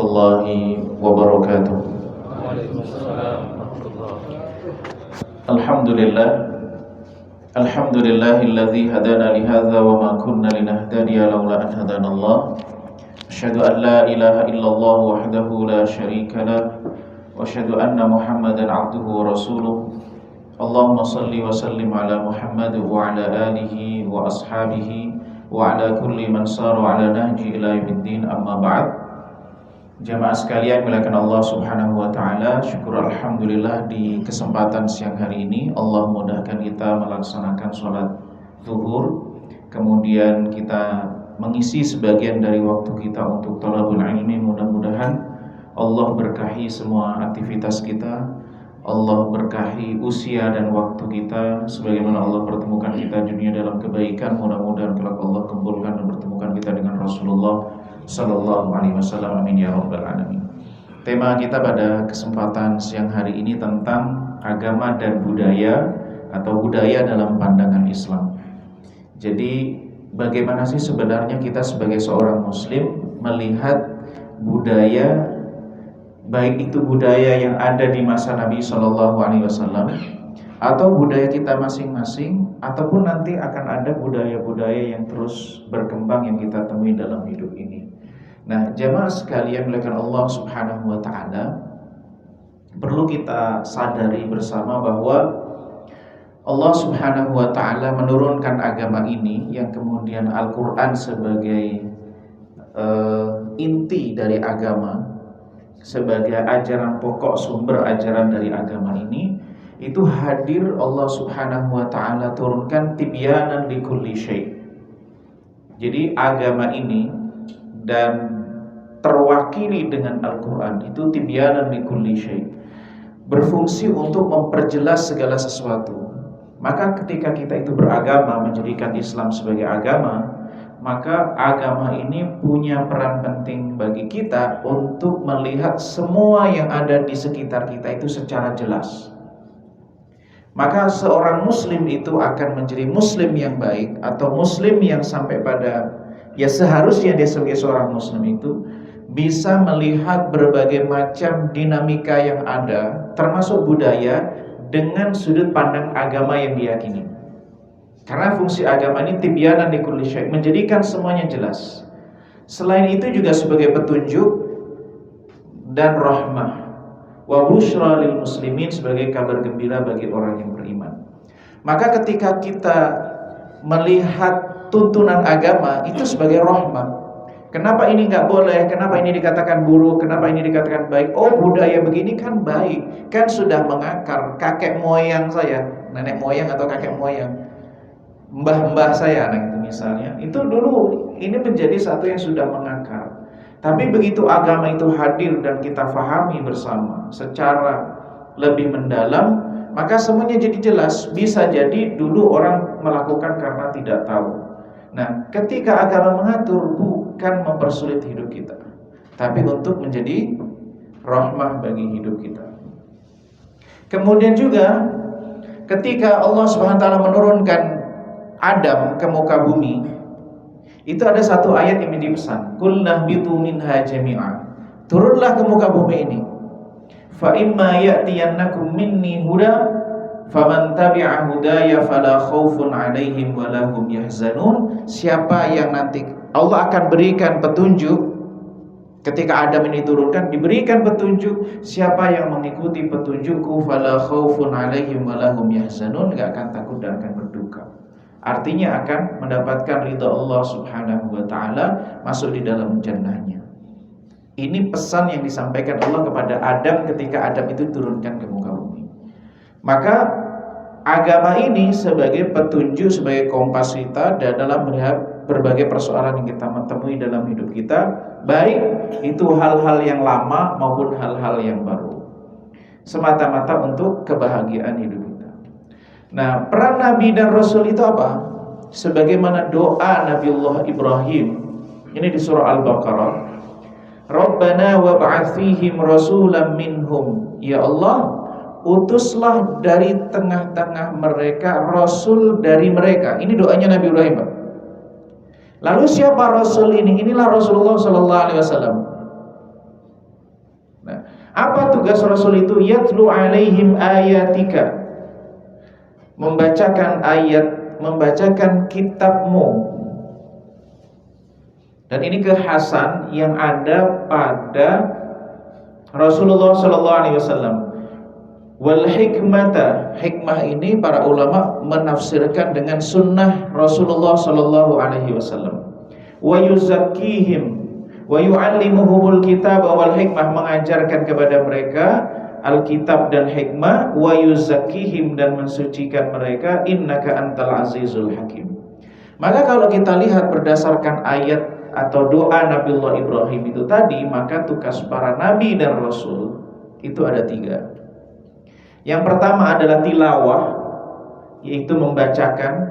warahmatullahi wabarakatuh. Alhamdulillahilladzi hadana lihadza wa ma kunna linahtadiya laula an hadanallah. Asyhadu an la ilaha illallah wahdahu la syarika lah wa asyhadu anna Muhammadan abduhu wa rasuluh. Allahumma salli wa sallim ala Muhammad wa ala alihi wa ashabihi wa ala kulli man sara ala nahji ila yaumiddin, amma ba'd. Jamaah sekalian, muliakan Allah Subhanahu wa taala. Syukur alhamdulillah di kesempatan siang hari ini Allah mudahkan kita melaksanakan sholat zuhur, kemudian kita mengisi sebagian dari waktu kita untuk thalabul ilmi. Mudah-mudahan Allah berkahi semua aktivitas kita, Allah berkahi usia dan waktu kita, sebagaimana Allah pertemukan kita di dunia dalam kebaikan. Mudah-mudahan kelak Allah kumpulkan dan pertemukan kita dengan Rasulullah Sallallahu Alaihi Wasallam. Amin ya Rabbal Alamin. Tema kita pada kesempatan siang hari ini tentang agama dan budaya, atau budaya dalam pandangan Islam. Jadi bagaimana sih sebenarnya kita sebagai seorang Muslim melihat budaya, baik itu budaya yang ada di masa Nabi Sallallahu Alaihi Wasallam atau budaya kita masing-masing, ataupun nanti akan ada budaya-budaya yang terus berkembang yang kita temui dalam hidup ini. Nah, jamaah sekalian muliakan Allah Subhanahu wa taala, perlu kita sadari bersama bahwa Allah Subhanahu wa taala menurunkan agama ini, yang kemudian Al-Qur'an sebagai inti dari agama, sebagai ajaran pokok, sumber ajaran dari agama ini, itu hadir Allah Subhanahu wa taala turunkan tibyanan likulli syai'. Jadi agama ini dan terwakili dengan Al-Qur'an itu tibyanan likulli syai', berfungsi untuk memperjelas segala sesuatu. Maka ketika kita itu beragama, menjadikan Islam sebagai agama, maka agama ini punya peran penting bagi kita untuk melihat semua yang ada di sekitar kita itu secara jelas. Maka seorang muslim itu akan menjadi muslim yang baik, atau muslim yang sampai pada, ya seharusnya dia sebagai seorang muslim itu bisa melihat berbagai macam dinamika yang ada, termasuk budaya, dengan sudut pandang agama yang diyakini. Karena fungsi agama ini tibyanan likulli syai', menjadikan semuanya jelas. Selain itu juga sebagai petunjuk dan rahmah, wa busyra lil muslimin, sebagai kabar gembira bagi orang yang beriman. Maka ketika kita melihat tuntunan agama itu sebagai rahmah, kenapa ini nggak boleh, kenapa ini dikatakan buruk, kenapa ini dikatakan baik? Oh, budaya begini kan baik, kan sudah mengakar. Kakek moyang saya, nenek moyang atau kakek moyang, mbah-mbah saya, nah itu misalnya, itu dulu ini menjadi satu yang sudah mengakar. Tapi begitu agama itu hadir dan kita fahami bersama secara lebih mendalam, maka semuanya jadi jelas. Bisa jadi dulu orang melakukan karena tidak tahu. Nah, ketika agama mengatur, bukan mempersulit hidup kita, tapi untuk menjadi rahmah bagi hidup kita. Kemudian juga ketika Allah SWT menurunkan Adam ke muka bumi, itu ada satu ayat yang dipesan, qul nahbitu minha jami'a, turunlah ke muka bumi ini, fa imma ya'tiyannakum minni huda faman tabi'a hudaya fala khaufun 'alaihim wala hum yahzanun. Siapa yang nanti Allah akan berikan petunjuk, ketika Adam ini turunkan, diberikan petunjuk, siapa yang mengikuti petunjukku fala khaufun 'alaihim wala hum yahzanun, enggak akan takut dan akan berduka. Artinya akan mendapatkan ridha Allah Subhanahu wa taala, masuk di dalam jannahnya. Ini pesan yang disampaikan Allah kepada Adam ketika Adam itu turunkan ke muka bumi. Maka agama ini sebagai petunjuk, sebagai kompas kita dalam melihat berbagai persoalan yang kita temui dalam hidup kita, baik itu hal-hal yang lama maupun hal-hal yang baru, semata-mata untuk kebahagiaan hidup kita. Nah, peran Nabi dan Rasul itu apa? Sebagaimana doa Nabiullah Ibrahim, ini di surah Al-Baqarah, Rabbana wab'ats fihim rasulan minhum, ya Allah, utuslah dari tengah-tengah mereka rasul dari mereka. Ini doanya Nabi Ibrahim. Lalu siapa rasul ini? Inilah Rasulullah sallallahu alaihi wasallam. Apa tugas Rasul itu? Yatlu alaihim ayatika, membacakan ayat, membacakan kitabmu. Dan ini kekhasan yang ada pada Rasulullah sallallahu alaihi wasallam. Wal hikmata, hikmah ini para ulama menafsirkan dengan sunnah Rasulullah sallallahu alaihi wasallam. Wa yuzakkihim wa yu'allimuhumul kitab wal hikmah, mengajarkan kepada mereka Alkitab dan hikmah, wa yuzakkihim, dan mensucikan mereka, innaka antal azizul hakim. Maka kalau kita lihat berdasarkan ayat atau doa Nabiullah Ibrahim itu tadi, maka tugas para nabi dan rasul itu ada 3. Yang pertama adalah tilawah, yaitu membacakan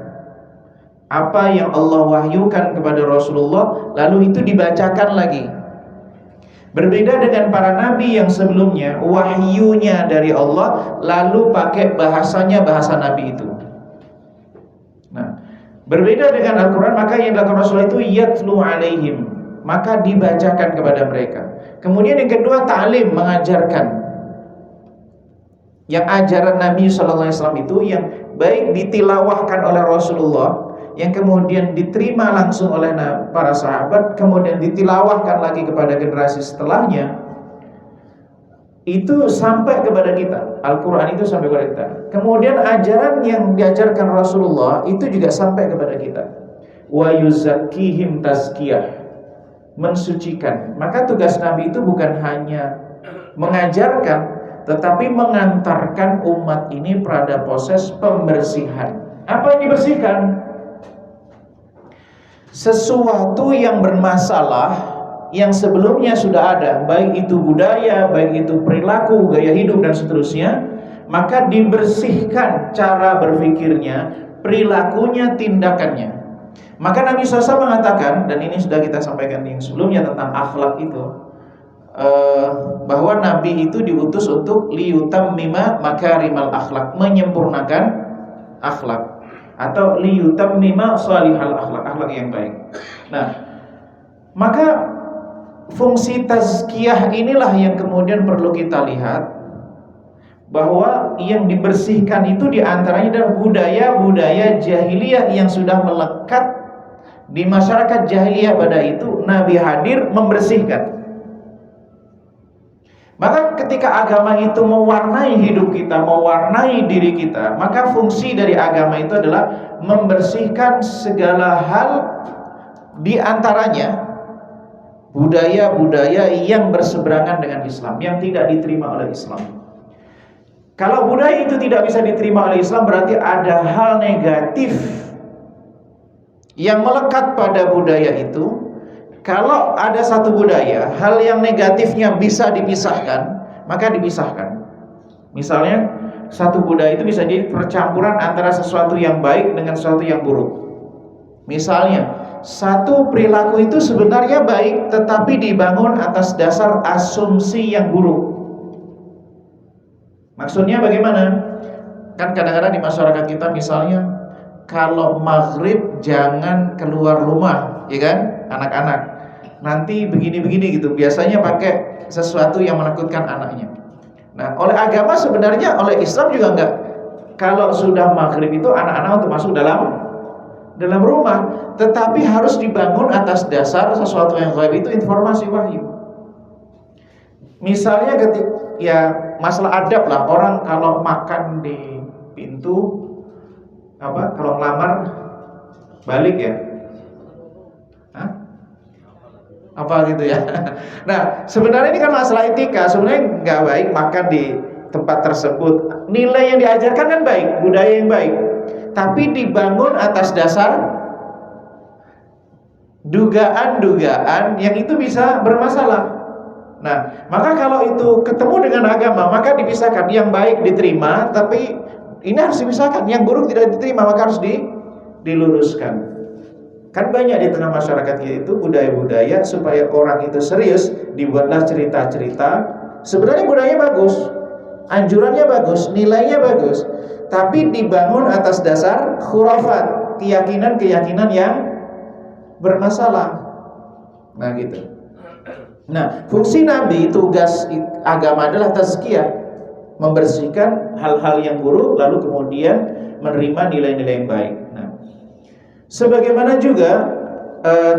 apa yang Allah wahyukan kepada Rasulullah, lalu itu dibacakan lagi. Berbeda dengan para nabi yang sebelumnya, wahyunya dari Allah, lalu pakai bahasanya bahasa nabi itu. Nah, berbeda dengan Al-Quran, maka yang dilakukan Rasulullah itu yatlu alaihim, maka dibacakan kepada mereka. Kemudian yang kedua, ta'lim, mengajarkan. Yang ajaran Nabi SAW itu yang baik ditilawahkan oleh Rasulullah, yang kemudian diterima langsung oleh para sahabat, kemudian ditilawahkan lagi kepada generasi setelahnya, itu sampai kepada kita. Al-Quran itu sampai kepada kita. Kemudian ajaran yang diajarkan Rasulullah itu juga sampai kepada kita. Wa yuzakkihim tazkiyah, mensucikan. Maka tugas Nabi itu bukan hanya mengajarkan, tetapi mengantarkan umat ini pada proses pembersihan. Apa yang dibersihkan? Sesuatu yang bermasalah yang sebelumnya sudah ada, baik itu budaya, baik itu perilaku, gaya hidup dan seterusnya, maka dibersihkan cara berpikirnya, perilakunya, tindakannya. Maka Nabi SAW mengatakan, dan ini sudah kita sampaikan yang sebelumnya tentang akhlak itu, bahwa Nabi itu diutus untuk liyutammima makarimal akhlak, menyempurnakan akhlak, atau liyutammima salihal akhlak, akhlak yang baik. Nah, maka fungsi tazkiyah inilah yang kemudian perlu kita lihat, bahwa yang dibersihkan itu diantaranya adalah budaya-budaya jahiliyah yang sudah melekat di masyarakat jahiliyah pada itu. Nabi hadir membersihkan. Maka ketika agama itu mewarnai hidup kita, mewarnai diri kita, maka fungsi dari agama itu adalah membersihkan segala hal, di antaranya budaya-budaya yang berseberangan dengan Islam, yang tidak diterima oleh Islam. Kalau budaya itu tidak bisa diterima oleh Islam, berarti ada hal negatif yang melekat pada budaya itu. Kalau ada satu budaya, hal yang negatifnya bisa dipisahkan, maka dipisahkan. Misalnya, satu budaya itu bisa jadi percampuran antara sesuatu yang baik dengan sesuatu yang buruk. Misalnya, satu perilaku itu sebenarnya baik, tetapi dibangun atas dasar asumsi yang buruk. Maksudnya bagaimana? Kan kadang-kadang di masyarakat kita misalnya, kalau maghrib jangan keluar rumah, ya kan, anak-anak. Nanti begini-begini gitu. Biasanya pakai sesuatu yang menakutkan anaknya. Nah, oleh agama sebenarnya, oleh Islam juga enggak. Kalau sudah maghrib itu anak-anak untuk masuk dalam rumah, tetapi harus dibangun atas dasar sesuatu yang gaib, itu informasi wahyu. Misalnya ya masalah adab lah, orang kalau makan di pintu kalau ngelamar balik ya, apa gitu ya. Nah, sebenarnya ini kan masalah etika. Sebenarnya nggak baik makan di tempat tersebut. Nilai yang diajarkan kan baik, budaya yang baik, tapi dibangun atas dasar dugaan-dugaan yang itu bisa bermasalah. Nah, maka kalau itu ketemu dengan agama, maka dipisahkan. Yang baik diterima, tapi ini harus dipisahkan. Yang buruk tidak diterima, maka harus diluruskan. Kan banyak di tengah masyarakat kita itu budaya-budaya, supaya orang itu serius, dibuatlah cerita-cerita. Sebenarnya budayanya bagus, anjurannya bagus, nilainya bagus, tapi dibangun atas dasar khurafat, keyakinan-keyakinan yang bermasalah. Nah gitu. Nah, fungsi Nabi, tugas agama adalah tazkiyah, membersihkan hal-hal yang buruk, lalu kemudian menerima nilai-nilai yang baik. Nah, sebagaimana juga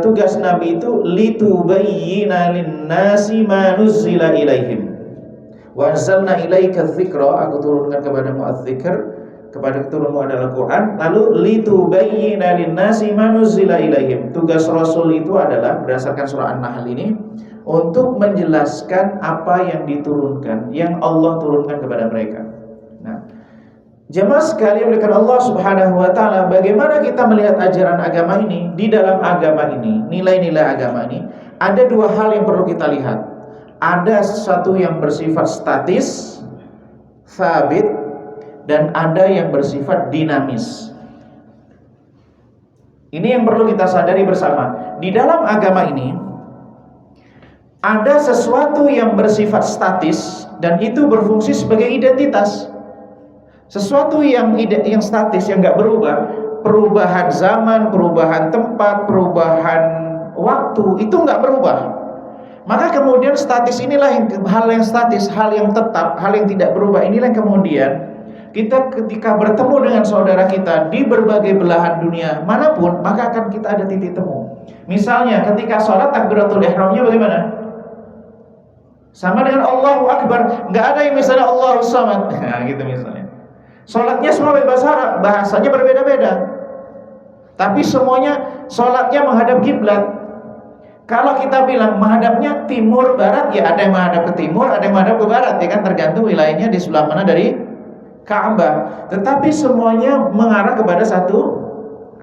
tugas Nabi itu litubayyina lin-nasi ma nuzzila ilaihim wa anzalna ilaika dzikra, aku turunkan kepadamu adz-dzikr, kepada turunmu adalah Quran, lalu litubayyina lin-nasi ma nuzzila ilaihim. Tugas Rasul itu adalah berdasarkan surah An-Nahl ini untuk menjelaskan apa yang diturunkan, yang Allah turunkan kepada mereka. Nah, jemaah sekalian oleh Allah Subhanahu wa taala, bagaimana kita melihat ajaran agama ini? Di dalam agama ini, nilai-nilai agama ini, ada dua hal yang perlu kita lihat. Ada sesuatu yang bersifat statis, sabit, dan ada yang bersifat dinamis. Ini yang perlu kita sadari bersama. Di dalam agama ini ada sesuatu yang bersifat statis dan itu berfungsi sebagai identitas. Sesuatu yang statis, yang nggak berubah, perubahan zaman, perubahan tempat, perubahan waktu, itu nggak berubah. Maka kemudian statis inilah hal yang statis, hal yang tetap, hal yang tidak berubah inilah yang kemudian kita ketika bertemu dengan saudara kita di berbagai belahan dunia manapun, maka akan kita ada titik temu. Misalnya ketika sholat takbiratul ihramnya bagaimana? Sama dengan Allahu Akbar, nggak ada yang misalnya Allahu Samad, nah, gitu misalnya. Sholatnya semua bahasa Arab, bahasanya berbeda-beda, tapi semuanya sholatnya menghadap kiblat. Kalau kita bilang menghadapnya timur barat, ya ada yang menghadap ke timur, ada yang menghadap ke barat, ya kan, tergantung wilayahnya di sebelah mana dari Ka'bah. Tetapi semuanya mengarah kepada satu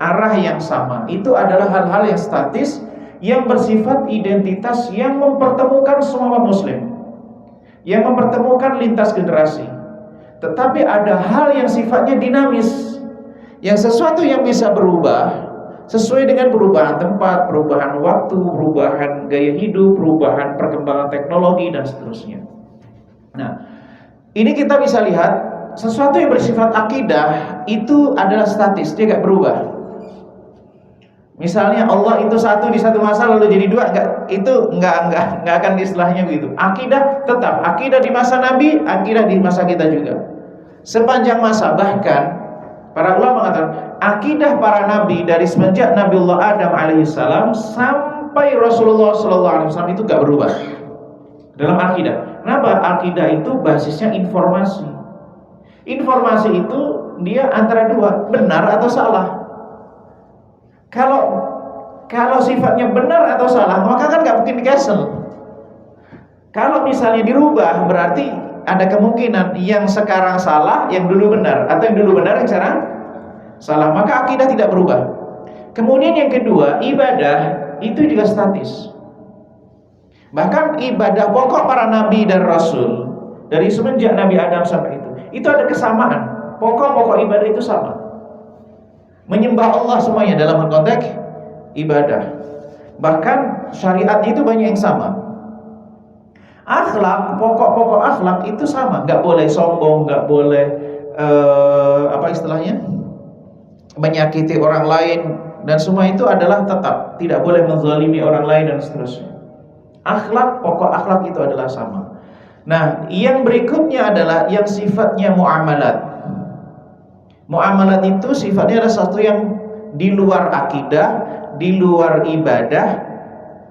arah yang sama. Itu adalah hal-hal yang statis, yang bersifat identitas, yang mempertemukan semua muslim, yang mempertemukan lintas generasi. Tetapi ada hal yang sifatnya dinamis, yang sesuatu yang bisa berubah sesuai dengan perubahan tempat, perubahan waktu, perubahan gaya hidup, perubahan perkembangan teknologi, dan seterusnya. Nah, ini kita bisa lihat sesuatu yang bersifat akidah itu adalah statis, dia gak berubah. Misalnya Allah itu satu di satu masa lalu jadi dua, enggak akan istilahnya begitu. Akidah tetap, akidah di masa Nabi, akidah di masa kita juga. Sepanjang masa, bahkan para ulama mengatakan akidah para nabi dari semenjak Nabiullah Adam alaihissalam sampai Rasulullah sallallahu alaihi wasallam itu gak berubah dalam akidah. Kenapa? Akidah itu basisnya informasi. Informasi itu dia antara dua, benar atau salah. Kalau sifatnya benar atau salah, maka kan gak mungkin di-cancel. Kalau misalnya dirubah, berarti ada kemungkinan yang sekarang salah, yang dulu benar, atau yang dulu benar, yang sekarang salah. Maka akidah tidak berubah. Kemudian yang kedua, ibadah itu juga statis. Bahkan ibadah pokok para nabi dan rasul dari semenjak Nabi Adam sampai itu ada kesamaan. Pokok-pokok ibadah itu sama. Menyembah Allah semuanya dalam konteks ibadah. Bahkan syariatnya itu banyak yang sama. Akhlak, pokok-pokok akhlak itu sama. Gak boleh sombong, gak boleh menyakiti orang lain, dan semua itu adalah tetap. Tidak boleh menzalimi orang lain dan seterusnya. Akhlak, pokok akhlak itu adalah sama. Nah, yang berikutnya adalah yang sifatnya muamalat. Muamalat itu sifatnya adalah sesuatu yang di luar akidah, di luar ibadah,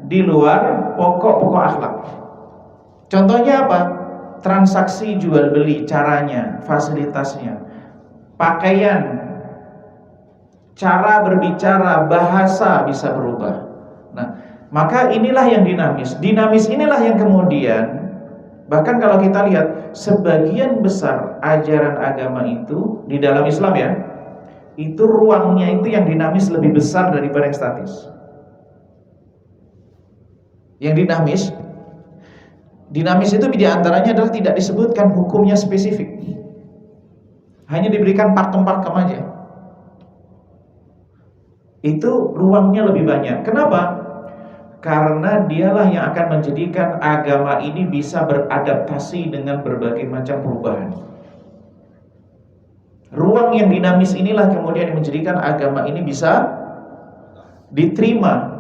di luar pokok-pokok akhlak. Contohnya apa? Transaksi jual beli, caranya, fasilitasnya, pakaian, cara berbicara, bahasa bisa berubah. Nah, maka inilah yang dinamis. Dinamis inilah yang kemudian, bahkan kalau kita lihat sebagian besar ajaran agama itu di dalam Islam ya, itu ruangnya itu yang dinamis lebih besar daripada yang statis. Yang dinamis itu diantaranya adalah tidak disebutkan hukumnya spesifik, hanya diberikan pakem-pakem aja. Itu ruangnya lebih banyak. Kenapa? Karena dialah yang akan menjadikan agama ini bisa beradaptasi dengan berbagai macam perubahan. Ruang yang dinamis inilah kemudian yang menjadikan agama ini bisa diterima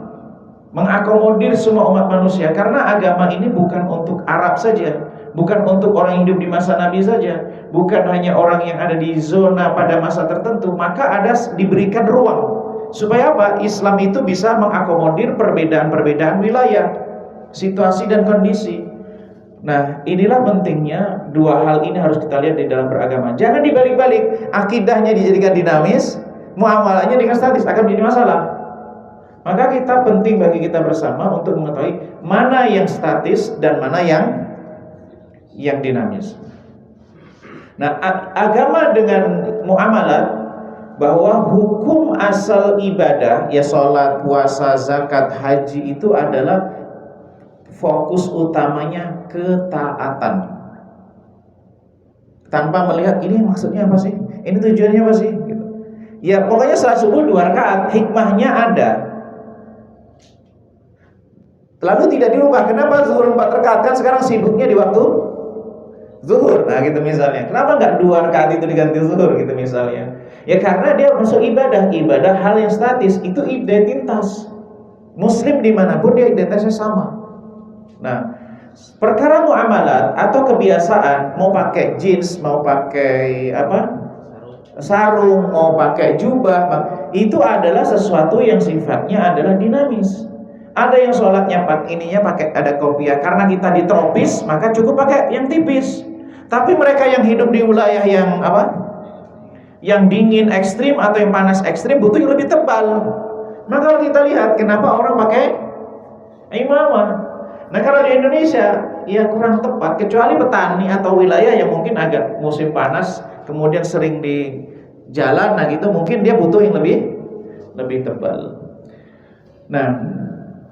mengakomodir semua umat manusia, karena agama ini bukan untuk Arab saja, bukan untuk orang yang hidup di masa Nabi saja, bukan hanya orang yang ada di zona pada masa tertentu. Maka ada diberikan ruang supaya apa? Islam itu bisa mengakomodir perbedaan-perbedaan wilayah, situasi dan kondisi. Nah, inilah pentingnya dua hal ini harus kita lihat di dalam beragama. Jangan dibalik-balik, akidahnya dijadikan dinamis, muamalahnya dengan statis, akan menjadi masalah. Maka kita penting bagi kita bersama untuk mengetahui mana yang statis dan mana yang dinamis. Nah, agama dengan muamalah, bahwa hukum asal ibadah, ya sholat, puasa, zakat, haji, itu adalah fokus utamanya ketaatan, tanpa melihat ini maksudnya apa sih, ini tujuannya apa sih gitu. Ya pokoknya salat subuh 2 rakaat, hikmahnya ada. Lalu tidak dirubah. Kenapa zuhur 4 rakaat? Kan sekarang sibuknya di waktu zuhur. Nah gitu misalnya. Kenapa nggak 2 rakaat itu diganti zuhur gitu misalnya? Ya karena dia masuk ibadah hal yang statis, itu identitas. Muslim dimanapun dia identitasnya sama. Nah, perkara muamalat atau kebiasaan, mau pakai jeans, mau pakai sarung, mau pakai jubah, itu adalah sesuatu yang sifatnya adalah dinamis. Ada yang sholatnya pakai ada kopiah, karena kita di tropis maka cukup pakai yang tipis. Tapi mereka yang hidup di wilayah yang dingin ekstrim atau yang panas ekstrim butuh yang lebih tebal. Maka kalau kita lihat kenapa orang pakai imamah. Nah kalau di Indonesia ya kurang tepat, kecuali petani atau wilayah yang mungkin agak musim panas, kemudian sering di jalan, nah gitu mungkin dia butuh yang lebih tebal. Nah,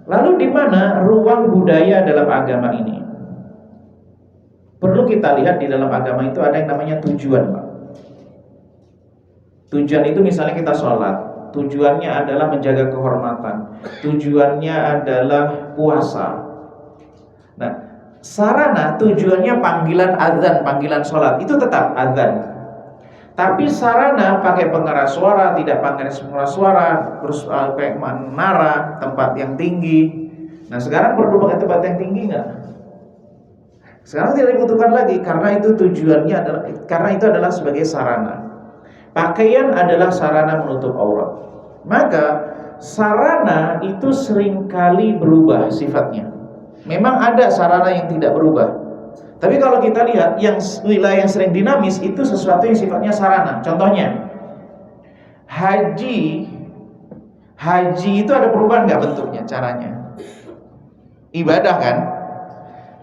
lalu di mana ruang budaya dalam agama ini? Perlu kita lihat di dalam agama itu ada yang namanya tujuan, Pak. Tujuan itu misalnya kita sholat, tujuannya adalah menjaga kehormatan, tujuannya adalah puasa. Nah, sarana tujuannya panggilan azan, panggilan sholat, itu tetap azan. Tapi sarana pakai pengeras suara, tidak pakai pengeras suara, terus pakai menara, tempat yang tinggi. Nah sekarang perlu pakai tempat yang tinggi nggak? Sekarang tidak dibutuhkan lagi, karena itu tujuannya adalah sebagai sarana. Pakaian adalah sarana menutup aurat. Maka sarana itu seringkali berubah sifatnya. Memang ada sarana yang tidak berubah. Tapi kalau kita lihat yang wilayah yang sering dinamis itu sesuatu yang sifatnya sarana. Contohnya haji itu ada perubahan nggak bentuknya, caranya? Ibadah kan?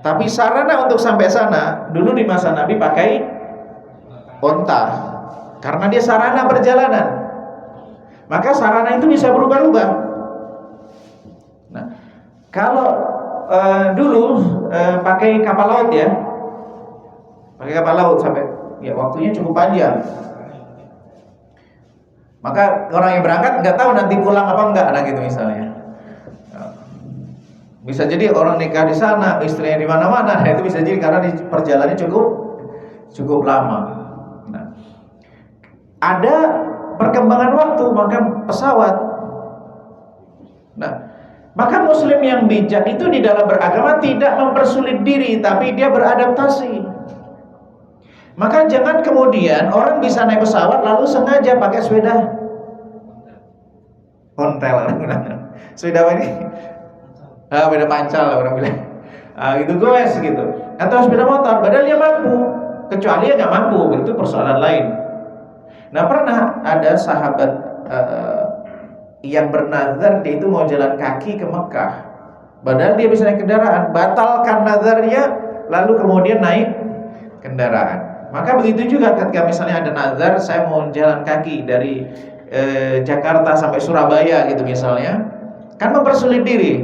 Tapi sarana untuk sampai sana dulu di masa Nabi pakai onta, karena dia sarana perjalanan. Maka sarana itu bisa berubah-ubah. Nah, kalau dulu pakai kapal laut ya, pakai kapal laut sampai ya waktunya cukup panjang. Maka orang yang berangkat nggak tahu nanti pulang apa enggak, nah gitu misalnya. Bisa jadi orang nikah di sana, istrinya di mana-mana, nah itu bisa jadi karena di perjalanannya cukup lama. Nah, ada perkembangan waktu, maka pesawat. Nah, maka muslim yang bijak itu di dalam beragama tidak mempersulit diri, tapi dia beradaptasi. Maka jangan kemudian orang bisa naik pesawat lalu sengaja pakai sepeda ontel. Sepeda apa ini? Sepeda pancal orang bilang. Gitu goes gitu. Atau sepeda motor, padahal dia mampu. Kecuali dia nggak mampu, itu persoalan lain. Nah pernah ada sahabat yang bernazar dia itu mau jalan kaki ke Mekah, padahal dia bisa naik kendaraan. Batalkan nazarnya, lalu kemudian naik kendaraan. Maka begitu juga ketika misalnya ada nazar, saya mau jalan kaki dari Jakarta sampai Surabaya gitu misalnya, kan mempersulit diri.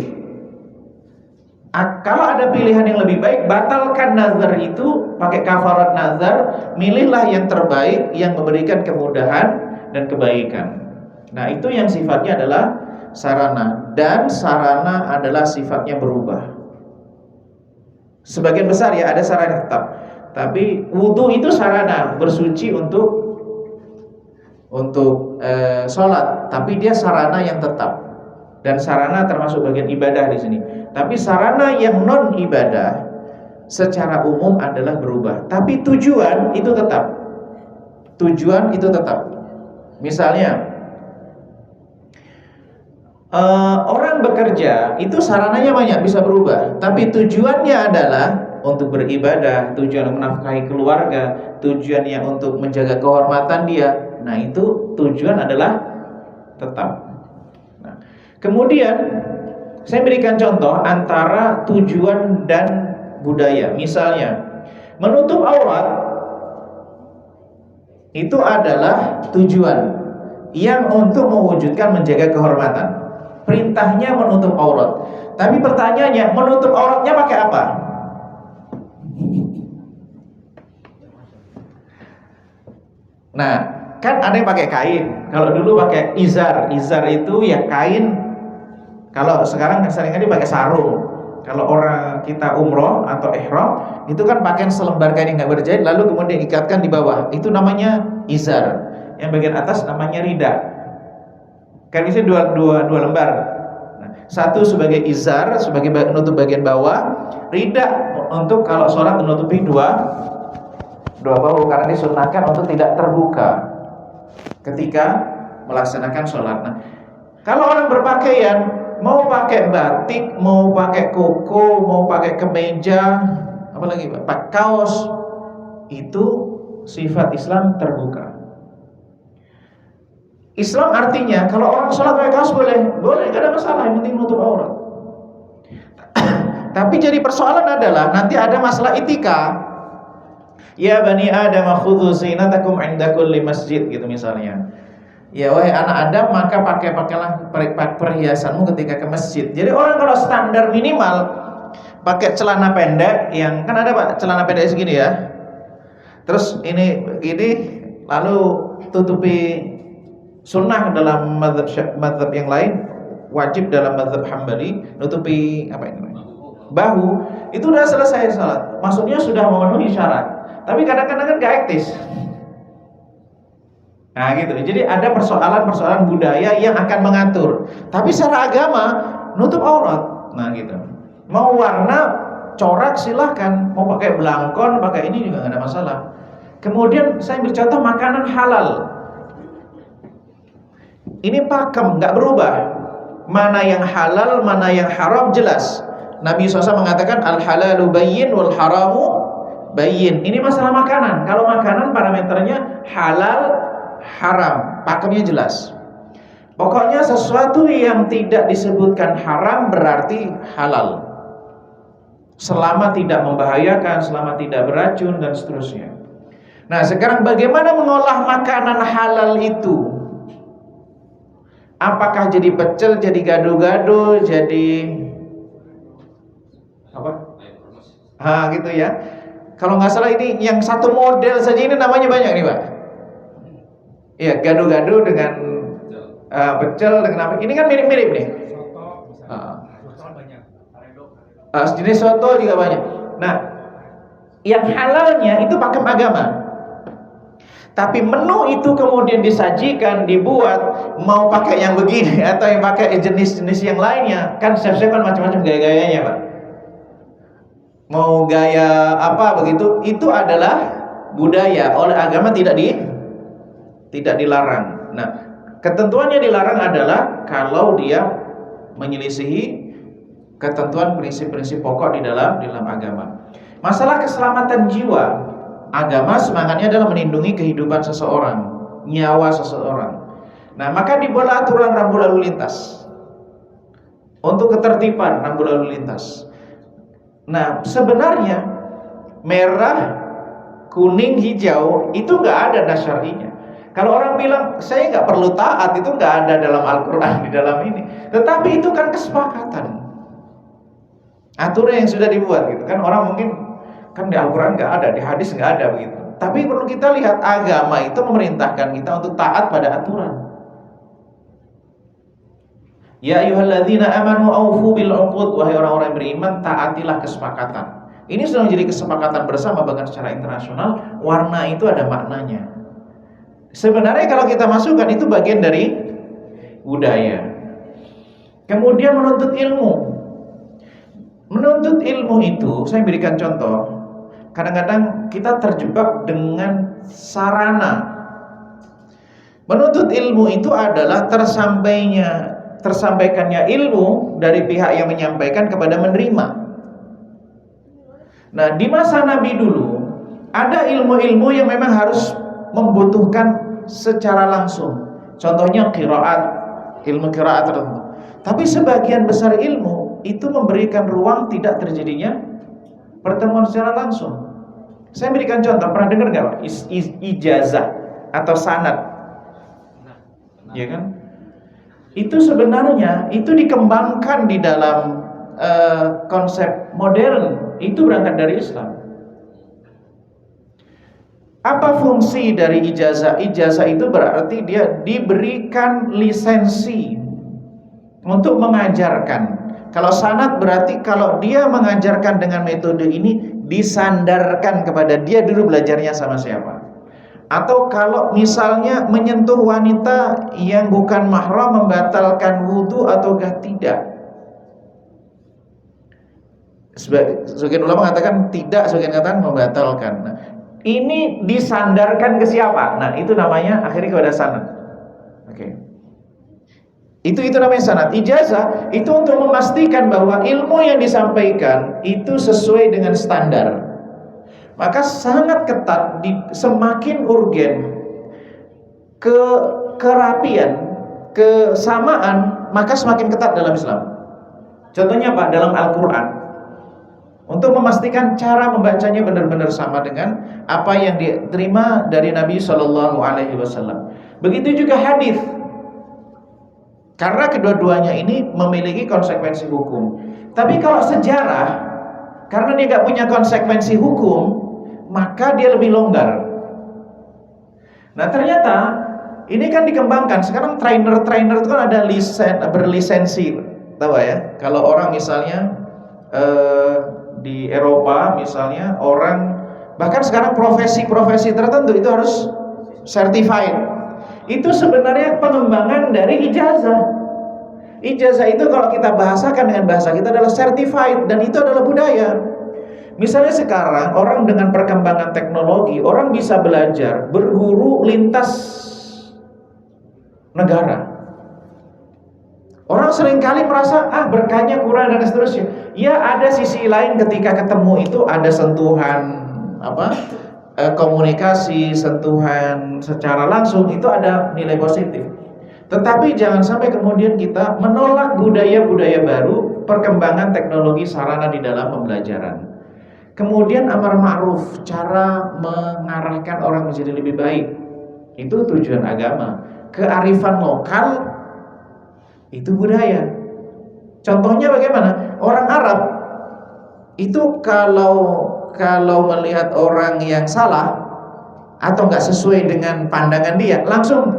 Kalau ada pilihan yang lebih baik, batalkan nazar itu, pakai kafarat nazar, milihlah yang terbaik yang memberikan kemudahan dan kebaikan. Nah itu yang sifatnya adalah sarana, dan sarana adalah sifatnya berubah. Sebagian besar ya ada sarana tetap, tapi wudu itu sarana bersuci untuk sholat, tapi dia sarana yang tetap. Dan sarana termasuk bagian ibadah di sini. Tapi sarana yang non ibadah secara umum adalah berubah. Tapi tujuan itu tetap. Tujuan itu tetap. Misalnya orang bekerja itu sarananya banyak, bisa berubah, tapi tujuannya adalah untuk beribadah, tujuan menafkahi keluarga, tujuannya untuk menjaga kehormatan dia. Nah, itu tujuan adalah tetap. Nah, kemudian saya berikan contoh antara tujuan dan budaya. Misalnya, menutup aurat itu adalah tujuan yang untuk mewujudkan menjaga kehormatan. Perintahnya menutup aurat. Tapi pertanyaannya, menutup auratnya pakai apa? Nah, kan ada yang pakai kain. Kalau dulu pakai izar. Izar itu ya kain. Kalau sekarang seringkali pakai sarung. Kalau orang kita umroh atau ihram, itu kan pakaian selembar kain yang nggak berjahit, lalu kemudian diikatkan di bawah. Itu namanya izar. Yang bagian atas namanya rida. Kan bisa dua lembar. Nah, satu sebagai izar, sebagai menutup bagian bawah, rida untuk kalau sholat menutupi dua bahu, karena disunahkan untuk tidak terbuka ketika melaksanakan sholat. Nah, kalau orang berpakaian, mau pakai batik, mau pakai koko, mau pakai kemeja, apalagi pakai kaos, itu sifat Islam terbuka. Islam artinya kalau orang sholat pakai kaos boleh, gak ada masalah, yang penting menutup aurat. Tapi jadi persoalan adalah nanti ada masalah etika. Ya bani Adam khudhu zinatakum 'inda kulli masjid, gitu misalnya. Ya wahai anak Adam, maka pakailah perhiasanmu ketika ke masjid. Jadi orang kalau standar minimal pakai celana pendek, yang kan ada Pak celana pendek segini ya. Terus ini begini, lalu tutupi. Sunnah dalam mazhab yang lain, wajib dalam mazhab Hambali, nutupi apa ini? Bahu. Itu udah selesai salat. Maksudnya sudah memenuhi syarat. Tapi kadang-kadang kan gak etis. Nah gitu. Jadi ada persoalan-persoalan budaya yang akan mengatur. Tapi secara agama nutup aurat. Nah gitu. Mau warna corak silahkan, mau pakai belangkon, pakai ini juga gak ada masalah. Kemudian saya ambil contoh makanan halal. Ini pakem, nggak berubah. Mana yang halal, mana yang haram jelas. Nabi SAW mengatakan al-halalu bayyin wal haramu bayyin. Ini masalah makanan. Kalau makanan parameternya halal, haram, pakemnya jelas. Pokoknya sesuatu yang tidak disebutkan haram berarti halal. Selama tidak membahayakan, selama tidak beracun dan seterusnya. Nah, sekarang bagaimana mengolah makanan halal itu? Apakah jadi pecel, jadi gado-gado, jadi apa? Gitu ya. Kalau nggak salah ini yang satu model saja ini namanya banyak nih Pak. Iya, gado-gado dengan pecel dengan apa? Ini kan mirip-mirip nih. Jenis soto juga banyak. Nah, yang halalnya itu pakem agama. Tapi menu itu kemudian disajikan, dibuat, mau pakai yang begini atau yang pakai jenis-jenis yang lainnya. Kan chef-chef kan macam-macam gaya-gayanya Pak. Mau gaya apa begitu, itu adalah budaya. Oleh agama tidak dilarang. Nah, ketentuannya dilarang adalah kalau dia menyelisihi ketentuan prinsip-prinsip pokok di dalam agama. Masalah keselamatan jiwa, agama semangatnya adalah melindungi kehidupan seseorang, nyawa seseorang. Nah, maka dibuatlah aturan rambu lalu lintas untuk ketertiban rambu lalu lintas. Nah, sebenarnya merah, kuning, hijau itu nggak ada nasyarinya. Kalau orang bilang saya nggak perlu taat, itu nggak ada dalam Al-Quran di dalam ini. Tetapi itu kan kesepakatan, aturan yang sudah dibuat gitu kan. Orang mungkin kan di Al-Quran nggak ada, di hadis nggak ada begitu. Tapi perlu kita lihat agama itu memerintahkan kita untuk taat pada aturan. Ya ayyuhalladzina amanu aufu bil uqud, wahai orang-orang yang beriman, taatilah kesepakatan. Ini sudah menjadi kesepakatan bersama, bahkan secara internasional. Warna itu ada maknanya. Sebenarnya kalau kita masukkan itu bagian dari budaya. Kemudian menuntut ilmu. Menuntut ilmu itu, saya berikan contoh. Kadang-kadang kita terjebak dengan sarana. Menuntut ilmu itu adalah tersampaikannya ilmu dari pihak yang menyampaikan kepada menerima. Nah, di masa Nabi dulu ada ilmu-ilmu yang memang harus membutuhkan secara langsung. Contohnya qiraat, ilmu qiraat tertentu. Tapi sebagian besar ilmu itu memberikan ruang tidak terjadinya pertemuan secara langsung. Saya berikan contoh, pernah dengar nggak Pak? Ijazah atau sanad, ya kan? Itu sebenarnya itu dikembangkan di dalam konsep modern, itu berangkat dari Islam. Apa fungsi dari ijazah? Ijazah itu berarti dia diberikan lisensi untuk mengajarkan. Kalau sanad berarti kalau dia mengajarkan dengan metode ini disandarkan kepada dia dulu belajarnya sama siapa. Atau kalau misalnya menyentuh wanita yang bukan mahram membatalkan wudu ataukah tidak. Sebagian ulama mengatakan tidak, sebagian mengatakan membatalkan. Nah, ini disandarkan ke siapa? Nah, itu namanya akhirnya kepada sanad. Oke. Itu namanya sanad. Ijazah itu untuk memastikan bahwa ilmu yang disampaikan itu sesuai dengan standar. Maka sangat ketat, semakin urgen kerapian, kesamaan, maka semakin ketat dalam Islam. Contohnya Pak, dalam Al-Qur'an. Untuk memastikan cara membacanya benar-benar sama dengan apa yang diterima dari Nabi SAW. Begitu juga hadis. Karena kedua-duanya ini memiliki konsekuensi hukum. Tapi kalau sejarah, karena dia nggak punya konsekuensi hukum, maka dia lebih longgar. Nah ternyata ini kan dikembangkan. Sekarang trainer itu kan ada berlisensi, tahu ya? Kalau orang misalnya di Eropa misalnya, orang bahkan sekarang profesi-profesi tertentu itu harus certified. Itu sebenarnya pengembangan dari ijazah. Ijazah itu kalau kita bahasakan dengan bahasa kita adalah certified, dan itu adalah budaya. Misalnya sekarang orang dengan perkembangan teknologi, orang bisa belajar berguru lintas negara. Orang seringkali merasa berkahnya kurang dan seterusnya. Ya, ada sisi lain ketika ketemu itu ada sentuhan komunikasi, sentuhan secara langsung, itu ada nilai positif. Tetapi jangan sampai kemudian kita menolak budaya-budaya baru, perkembangan teknologi sarana di dalam pembelajaran. Kemudian amar ma'ruf, cara mengarahkan orang menjadi lebih baik, itu tujuan agama. Kearifan lokal itu budaya. Contohnya bagaimana? Orang Arab itu kalau melihat orang yang salah atau nggak sesuai dengan pandangan dia, langsung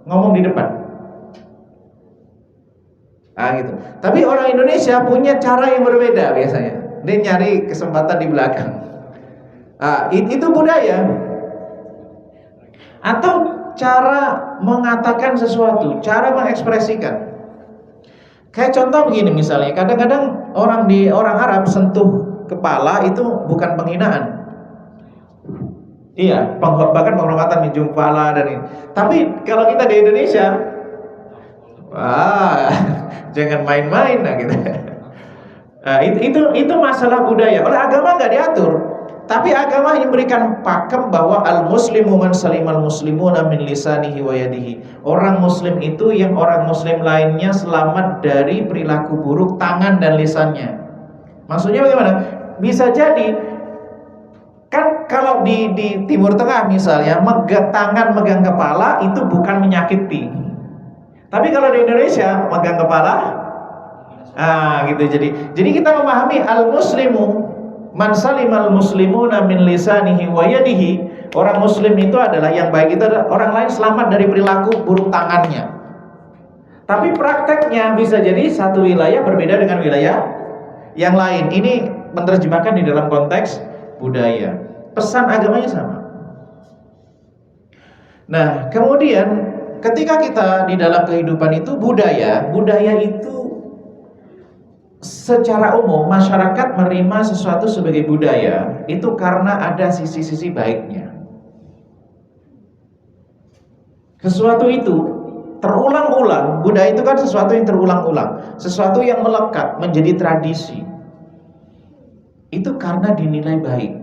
ngomong di depan. Gitu. Tapi orang Indonesia punya cara yang berbeda biasanya. Dia nyari kesempatan di belakang. Itu budaya. Atau cara mengatakan sesuatu, cara mengekspresikan. Kayak contoh begini misalnya, kadang-kadang orang Arab sentuh kepala itu bukan penghinaan. Iya, bahkan penghormatan menjunjung kepala dan ini. Tapi kalau kita di Indonesia, jangan main-main gitu. Itu masalah budaya. Oleh agama nggak diatur. Tapi agama memberikan pakem bahwa al-muslimu man salimal muslimuna min lisanihi wa yadihi. Orang muslim itu yang orang muslim lainnya selamat dari perilaku buruk tangan dan lisannya. Maksudnya bagaimana? Bisa jadi kan kalau di Timur Tengah misalnya, megang tangan, megang kepala itu bukan menyakiti. Tapi kalau di Indonesia megang kepala gitu. Jadi kita memahami al-muslimu man salimal muslimuna min lisanihi wa yadihi. Orang muslim itu adalah yang baik, itu adalah orang lain selamat dari perilaku buruk tangannya. Tapi prakteknya bisa jadi satu wilayah berbeda dengan wilayah yang lain. Ini menerjemahkan di dalam konteks budaya. Pesan agamanya sama. Nah, kemudian ketika kita di dalam kehidupan itu budaya itu secara umum masyarakat menerima sesuatu sebagai budaya itu karena ada sisi-sisi baiknya. Sesuatu itu terulang-ulang, budaya itu kan sesuatu yang terulang-ulang, sesuatu yang melekat menjadi tradisi. Itu karena dinilai baik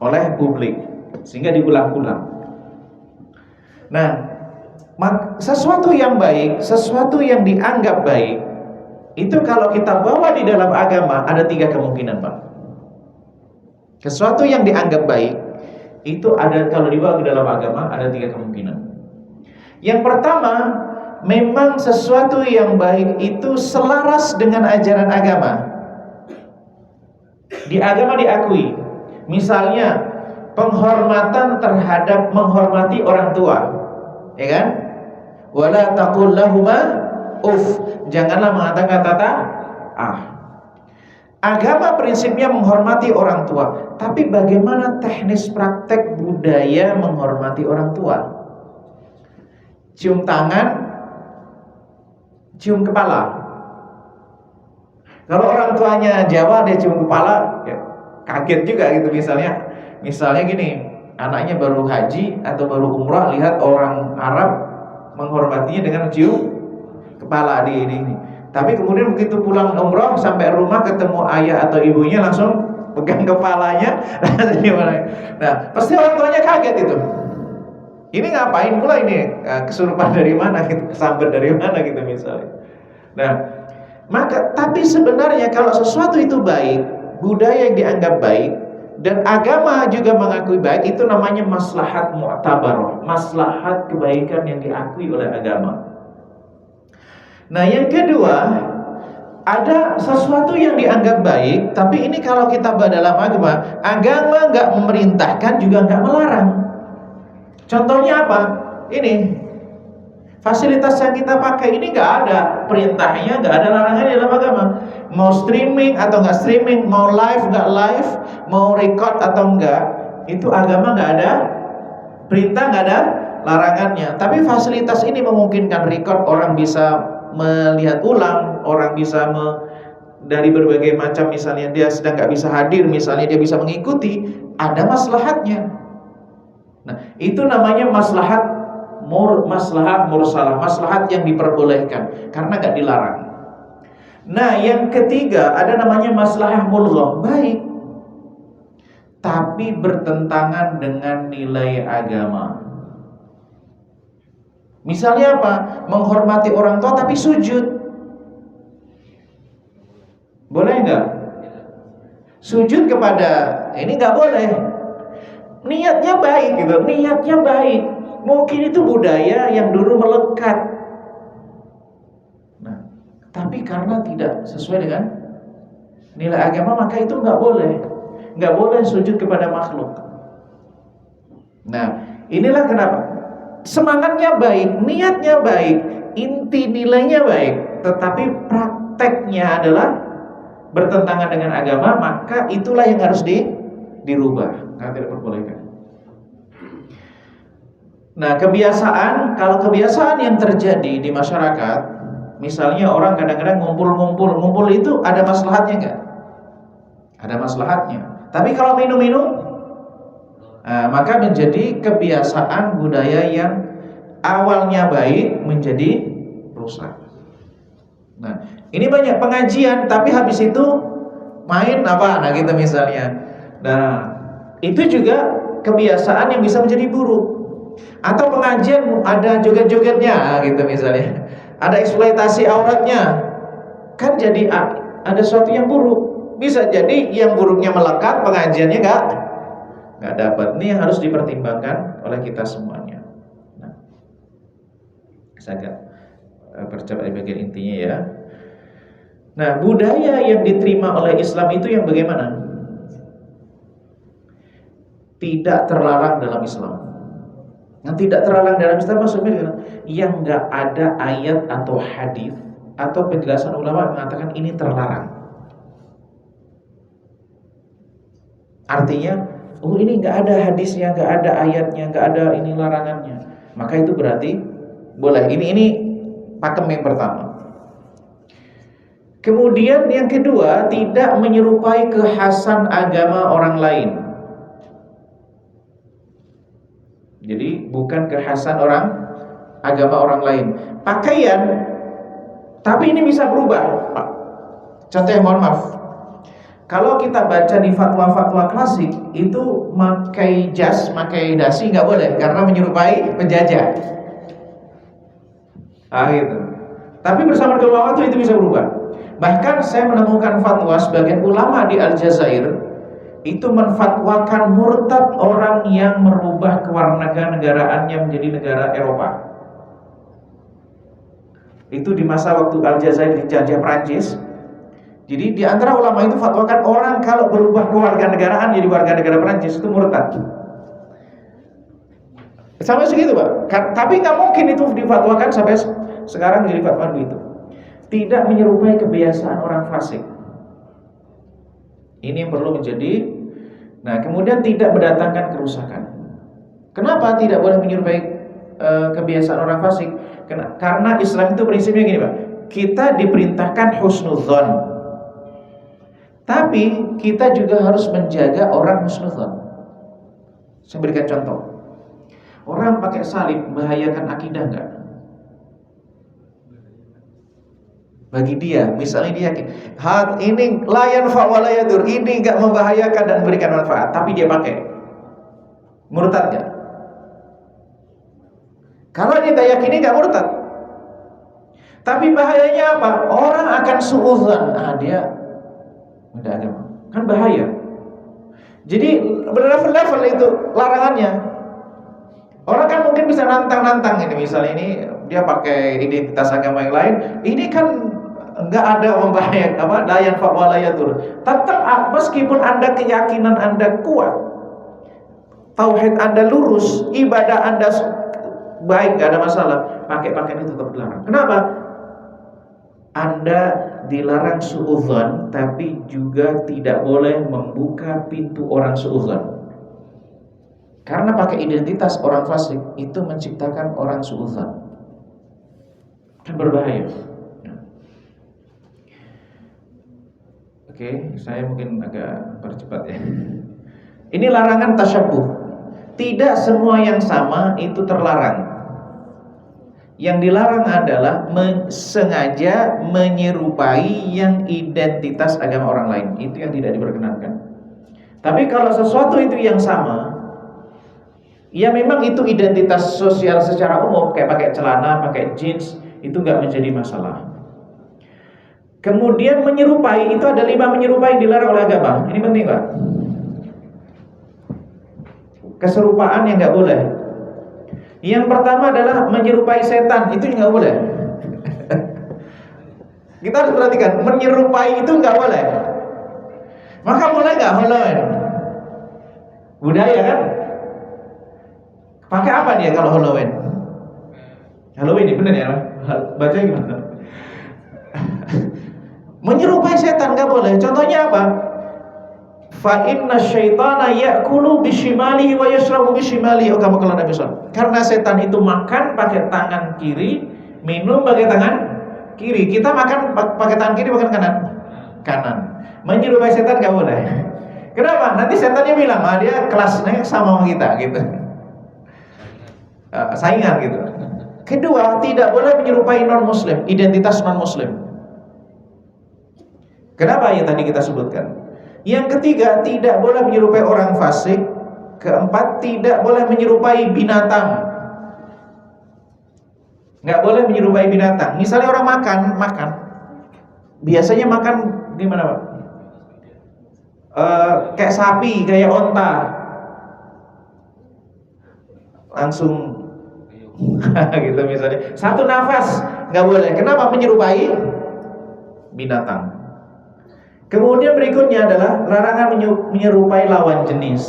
oleh publik sehingga diulang-ulang. Nah, sesuatu yang baik, sesuatu yang dianggap baik, itu kalau kita bawa di dalam agama ada 3 kemungkinan, Pak. Sesuatu yang dianggap baik itu ada, kalau dibawa ke dalam agama ada 3 kemungkinan. Yang pertama, memang sesuatu yang baik itu selaras dengan ajaran agama. Di agama diakui. Misalnya penghormatan terhadap menghormati orang tua, ya kan? Wala taqul lahuma uff, janganlah mengatakan kata ah. Agama prinsipnya menghormati orang tua, tapi bagaimana teknis praktek budaya menghormati orang tua? Cium tangan, cium kepala. Kalau orang tuanya Jawa dia cium kepala, ya, kaget juga gitu. Misalnya gini, anaknya baru haji atau baru umrah, lihat orang Arab menghormatinya dengan cium kepala di ini. Tapi kemudian begitu pulang umrah sampai rumah ketemu ayah atau ibunya langsung pegang kepalanya. Nah, pasti orang tuanya kaget itu. Ini ngapain pula ini? Kesurupan dari mana gitu, kesambet dari mana gitu misalnya. Nah, maka tapi sebenarnya kalau sesuatu itu baik, budaya yang dianggap baik dan agama juga mengakui baik, itu namanya maslahat mu'tabarah, maslahat kebaikan yang diakui oleh agama. Nah, yang kedua, ada sesuatu yang dianggap baik, tapi ini kalau kita baca dalam agama nggak memerintahkan juga nggak melarang. Contohnya apa? Ini fasilitas yang kita pakai ini nggak ada perintahnya, nggak ada larangannya dalam agama. Mau streaming atau nggak streaming, mau live nggak live, mau record atau enggak, itu agama nggak ada perintah, nggak ada larangannya. Tapi fasilitas ini memungkinkan record, orang bisa melihat ulang, orang bisa dari berbagai macam, misalnya dia sedang nggak bisa hadir, misalnya dia bisa mengikuti, ada maslahatnya. Nah, itu namanya maslahat mursalah, maslahat yang diperbolehkan karena nggak dilarang. Nah, yang ketiga ada namanya maslahah mulghah, baik tapi bertentangan dengan nilai agama. Misalnya apa? Menghormati orang tua tapi sujud. Boleh nggak? Sujud kepada ini nggak boleh. Niatnya baik gitu, niatnya baik. Mungkin itu budaya yang dulu melekat. Nah, tapi karena tidak sesuai dengan nilai agama, maka itu nggak boleh. Nggak boleh sujud kepada makhluk. Nah, inilah kenapa semangatnya baik, niatnya baik, inti nilainya baik, tetapi prakteknya adalah bertentangan dengan agama, maka itulah yang harus dirubah, karena tidak diperbolehkan. Nah, kalau kebiasaan yang terjadi di masyarakat, misalnya orang kadang-kadang ngumpul itu ada maslahatnya enggak? Ada maslahatnya. Tapi kalau minum-minum, maka menjadi kebiasaan budaya yang awalnya baik menjadi rusak. Nah, ini banyak pengajian, tapi habis itu main apa? Nah, gitu misalnya. Nah, itu juga kebiasaan yang bisa menjadi buruk. Atau pengajian ada joget-jogetnya, gitu misalnya. Ada eksploitasi auratnya, kan jadi ada sesuatu yang buruk. Bisa jadi yang buruknya melekat, pengajiannya nggak dapat. Ini yang harus dipertimbangkan oleh kita semuanya. Nah, saya agak percepat di bagian intinya ya. Nah, budaya yang diterima oleh Islam itu yang bagaimana? Tidak terlarang dalam Islam. Yang tidak terlarang dalam Islam maksudnya yang nggak ada ayat atau hadis atau penjelasan ulama mengatakan ini terlarang. Artinya, oh ini nggak ada hadisnya, nggak ada ayatnya, nggak ada ini larangannya. maka itu berarti boleh. Ini pakem yang pertama. Kemudian yang kedua, tidak menyerupai kekhasan agama orang lain. Jadi bukan kekhasan agama orang lain. Pakaian, tapi ini bisa berubah. Contohnya, mohon maaf, kalau kita baca di fatwa-fatwa klasik, itu pakai jas, pakai dasi nggak boleh karena menyerupai penjajah. Gitu. Tapi bersama dengan waktu itu bisa berubah. Bahkan saya menemukan fatwa sebagian ulama di Aljazair itu menfatwakan murtad orang yang merubah kewarganegaraannya menjadi negara Eropa. Itu di masa waktu Aljazair dijajah Prancis. Jadi di antara ulama itu fatwakan orang kalau berubah kewarganegaraan jadi warga negara Prancis itu murtad. Sampai segitu, Pak. Tapi nggak mungkin itu difatwakan sampai sekarang jadi fatwa begitu. Tidak menyerupai kebiasaan orang fasik. Ini yang perlu menjadi. Nah, kemudian tidak mendatangkan kerusakan. Kenapa tidak boleh menyerupai kebiasaan orang fasik? Karena Islam itu prinsipnya gini, Pak. Kita diperintahkan husnudzon, tapi kita juga harus menjaga orang husnudzon. Saya berikan contoh. Orang pakai salib membahayakan akidah enggak? Bagi dia, misalnya dia yakin, ini layan fa'walayadur, ini enggak membahayakan dan memberikan manfaat, tapi dia pakai, murtad enggak? Kalau dia enggak yakin, enggak murtad. Tapi bahayanya apa? Orang akan suudzon, dia beda agama, kan bahaya. Jadi berlevel-level itu larangannya. Orang kan mungkin bisa nantang-nantang ini, misalnya ini dia pakai identitas agama yang lain, ini kan enggak ada membahayakan apa, layan fa'walayatur. Tetap meskipun Anda keyakinan Anda kuat, tauhid Anda lurus, ibadah Anda baik, enggak ada masalah, pakai pakaian itu tetap dilarang. Kenapa? Anda dilarang suudzon, tapi juga tidak boleh membuka pintu orang suudzon. Karena pakai identitas orang fasik itu menciptakan orang suudzon, kan berbahaya. Oke, saya mungkin agak percepat ya. Ini larangan tasyabbuh. Tidak semua yang sama itu terlarang. Yang dilarang adalah sengaja menyerupai yang identitas agama orang lain. Itu yang tidak diperkenankan. Tapi kalau sesuatu itu yang sama, ya memang itu identitas sosial secara umum, kayak pakai celana, pakai jeans, itu nggak menjadi masalah. Kemudian menyerupai, itu ada 5 menyerupai dilarang oleh agama. Ini penting, Pak. Keserupaan yang nggak boleh. Yang pertama adalah menyerupai setan, itu nggak boleh. Kita harus perhatikan, menyerupai itu nggak boleh. Maka boleh nggak Halloween? Budaya kan? Pakai apa dia kalau Halloween? Halloween ini benar ya? Baca gimana? Menyerupai setan nggak boleh. Contohnya apa? Fa inna syaitana ya'kulu bishimalihi wa yashrabu bishimalihi. Kama qala Nabi sallallahu. Karena setan itu makan pakai tangan kiri, minum pakai tangan kiri. Kita makan pakai tangan kiri, pakai kanan. Kanan. Menyerupai setan nggak boleh. Kenapa? Nanti setannya bilang, dia kelasnya sama kita gitu. Saingan gitu. Kedua, tidak boleh menyerupai non-muslim, identitas non-muslim. Kenapa yang tadi kita sebutkan? Yang ketiga, tidak boleh menyerupai orang fasik. Keempat, tidak boleh menyerupai binatang. Nggak boleh menyerupai binatang. Misalnya orang makan. Biasanya makan gimana, Pak? Kayak sapi, kayak onta. Langsung gitu misalnya. Satu nafas nggak boleh. Kenapa? Menyerupai binatang. Kemudian berikutnya adalah larangan menyerupai lawan jenis.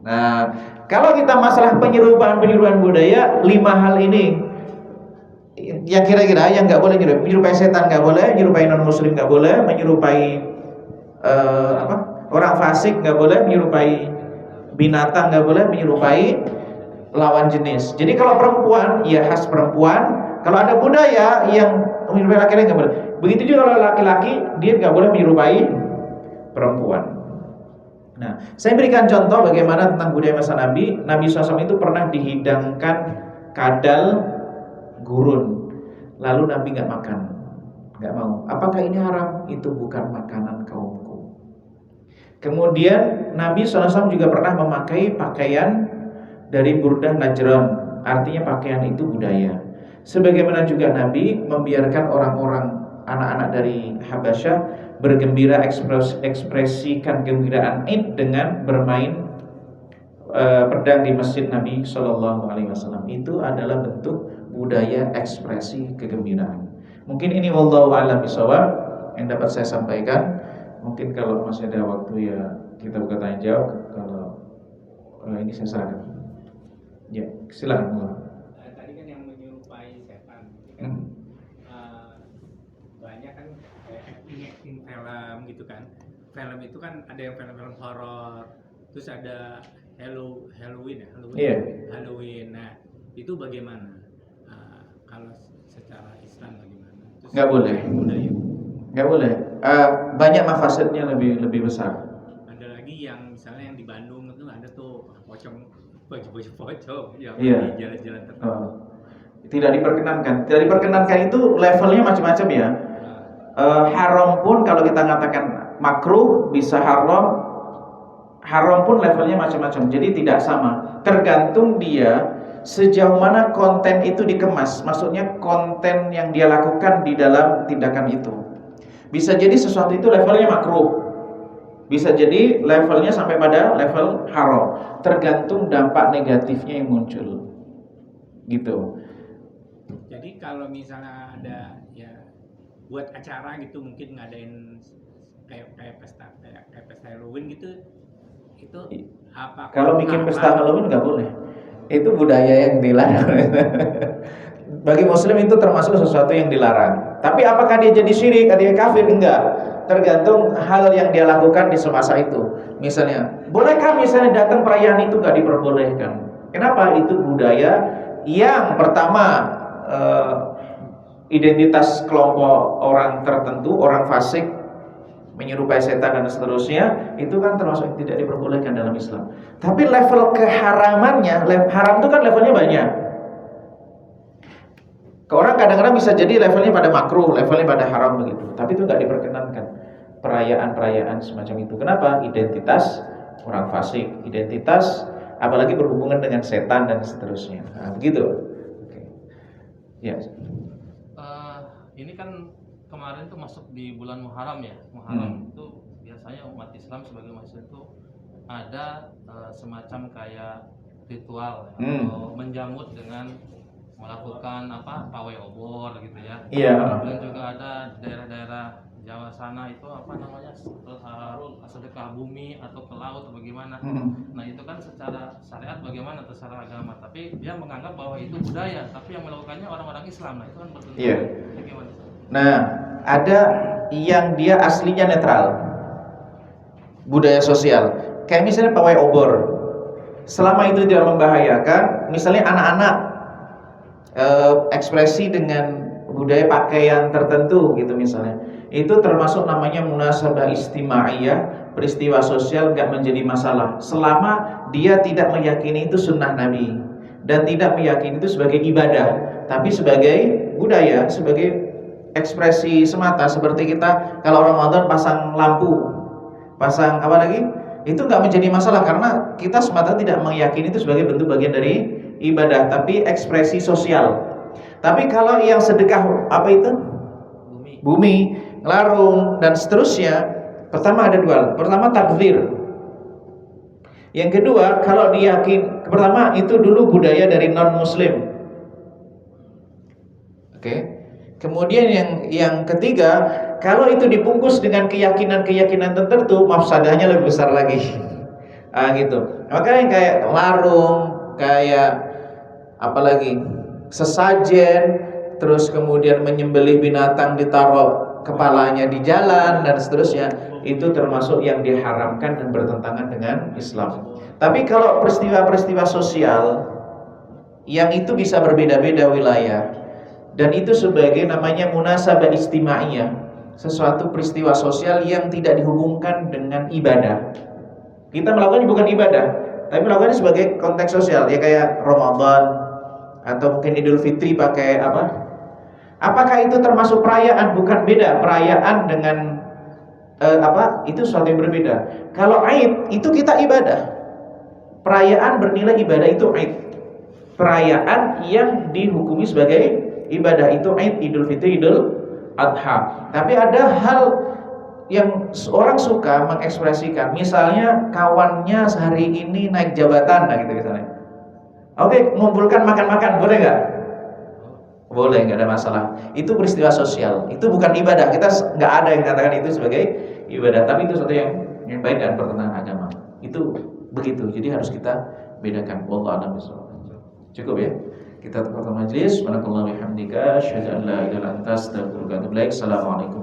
Nah, kalau kita masalah penyerupaan budaya, 5 hal ini yang kira-kira yang nggak boleh menyerupai setan nggak boleh, menyerupai non muslim nggak boleh, menyerupai orang fasik nggak boleh, menyerupai binatang nggak boleh, menyerupai lawan jenis. Jadi kalau perempuan, ya khas perempuan. Kalau ada budaya yang menyerupai laki-laki nggak boleh. Begitu juga kalau laki-laki, dia nggak boleh menyerupai perempuan. Nah, saya berikan contoh bagaimana tentang budaya masa Nabi. Nabi SAW itu pernah dihidangkan kadal gurun, lalu Nabi nggak makan, nggak mau. Apakah ini haram? Itu bukan makanan kaumku. Kemudian Nabi SAW juga pernah memakai pakaian dari Burdah Najran, artinya pakaian itu budaya. Sebagaimana juga Nabi membiarkan orang-orang anak-anak dari Habasyah bergembira, ekspresikan gembiraan Id dengan bermain pedang di masjid Nabi Shallallahu Alaihi Wasallam. Itu adalah bentuk budaya ekspresi kegembiraan. Mungkin ini wallahu a'lam bishawab yang dapat saya sampaikan. Mungkin kalau masih ada waktu ya kita buka tanya jawab. Kalau ini saya serahkan. Ya, silakan. Tadi kan yang menyerupai setan, banyak kan kayak film gitu kan. Film itu kan ada yang film-film horor, terus ada Halloween. Iya. Halloween. Nah, itu bagaimana? Kalau secara Islam bagaimana? Terus Nggak boleh. Nggak boleh. Banyak mafasidnya lebih besar. Ada lagi yang misalnya yang di Bandung itu ada tuh pocong yang Iya. di jalan-jalan tertentu. Tidak diperkenankan. Tidak diperkenankan itu levelnya macam-macam ya. Haram pun kalau kita mengatakan makruh bisa haram. Haram pun levelnya macam-macam. Jadi tidak sama. Tergantung dia sejauh mana konten itu dikemas. Maksudnya konten yang dia lakukan di dalam tindakan itu. Bisa jadi sesuatu itu levelnya makruh, bisa jadi levelnya sampai pada level haram. Tergantung dampak negatifnya yang muncul. Gitu. Jadi kalau misalnya ada ya buat acara gitu, mungkin ngadain kayak pesta Halloween gitu, itu apa? Kalau bikin pesta Halloween nggak boleh. Itu budaya yang dilarang. Bagi Muslim itu termasuk sesuatu yang dilarang. Tapi apakah dia jadi syirik, dia kafir? Enggak. Tergantung hal yang dia lakukan di semasa itu. Misalnya, bolehkah misalnya datang perayaan itu nggak diperbolehkan? Kenapa? Itu budaya yang pertama identitas kelompok orang tertentu, orang fasik, menyerupai setan dan seterusnya, itu kan termasuk yang tidak diperbolehkan dalam Islam. Tapi level keharamannya, haram itu kan levelnya banyak. Orang kadang-kadang bisa jadi levelnya pada makruh, levelnya pada haram begitu. Tapi itu nggak diperkenankan perayaan-perayaan semacam itu. Kenapa? Identitas orang fasik, identitas apalagi berhubungan dengan setan dan seterusnya. Nah, begitu. Oke. Ya. Ini kan kemarin tuh masuk di bulan Muharram ya. Muharram itu biasanya umat Islam sebagai umat Islam itu ada semacam kayak ritual atau menjamu dengan melakukan pawai obor gitu ya. Iya. Dan juga ada daerah-daerah Jawa sana itu sedekah bumi atau ke laut atau bagaimana. Nah itu kan secara syariat bagaimana atau secara agama, tapi dia menganggap bahwa itu budaya, tapi yang melakukannya orang-orang Islam. Nah itu kan bertentangan. Iya. Bagaimana? Nah, ada yang dia aslinya netral, budaya sosial. Kayak misalnya pawai obor, selama itu tidak membahayakan. Misalnya anak-anak ekspresi dengan budaya pakaian tertentu gitu misalnya, itu termasuk namanya munasabah istimaiyah, peristiwa sosial, nggak menjadi masalah selama dia tidak meyakini itu sunnah Nabi dan tidak meyakini itu sebagai ibadah, tapi sebagai budaya, sebagai ekspresi semata. Seperti kita kalau Ramadan pasang lampu, pasang apa lagi, itu nggak menjadi masalah karena kita semata tidak meyakini itu sebagai bentuk bagian dari ibadah, tapi ekspresi sosial. Tapi kalau yang sedekah apa itu? Bumi, larung dan seterusnya, pertama ada dua. Pertama takfir. Yang kedua, kalau diyakin, pertama itu dulu budaya dari non muslim. Oke. Kemudian yang ketiga, kalau itu dibungkus dengan keyakinan-keyakinan tertentu, mafsadahnya lebih besar lagi. Gitu. Makanya kayak larung, kayak apalagi sesajen, terus kemudian menyembelih binatang ditaruh kepalanya di jalan dan seterusnya, itu termasuk yang diharamkan dan bertentangan dengan Islam. Tapi kalau peristiwa-peristiwa sosial yang itu bisa berbeda-beda wilayah, dan itu sebagai namanya munasabah istimaiyah, sesuatu peristiwa sosial yang tidak dihubungkan dengan ibadah. Kita melakukannya bukan ibadah, tapi melakukannya sebagai konteks sosial, ya kayak Ramadan atau mungkin Idul Fitri pakai apa? Apakah itu termasuk perayaan? Bukan, beda. Perayaan dengan itu sesuatu yang berbeda. Kalau Aid itu kita ibadah. Perayaan bernilai ibadah itu Aid. Perayaan yang dihukumi sebagai ibadah itu Aid, Idul Fitri, Idul Adha. Tapi ada hal yang orang suka mengekspresikan, misalnya kawannya sehari ini naik jabatan, nah gitu misalnya. Oke, mengumpulkan makan-makan, boleh nggak? Boleh, nggak ada masalah. Itu peristiwa sosial, itu bukan ibadah. Kita nggak ada yang katakan itu sebagai ibadah, tapi itu sesuatu yang baik dan pertentangan agama. Itu begitu. Jadi harus kita bedakan. Wallahu a'lam bishawab. Cukup ya. Kita tutup majelis. Subhanakallahumma wa bihamdika, asyhadu an la ilaha illa anta, astaghfiruka wa atubu ilaik. Assalamualaikum.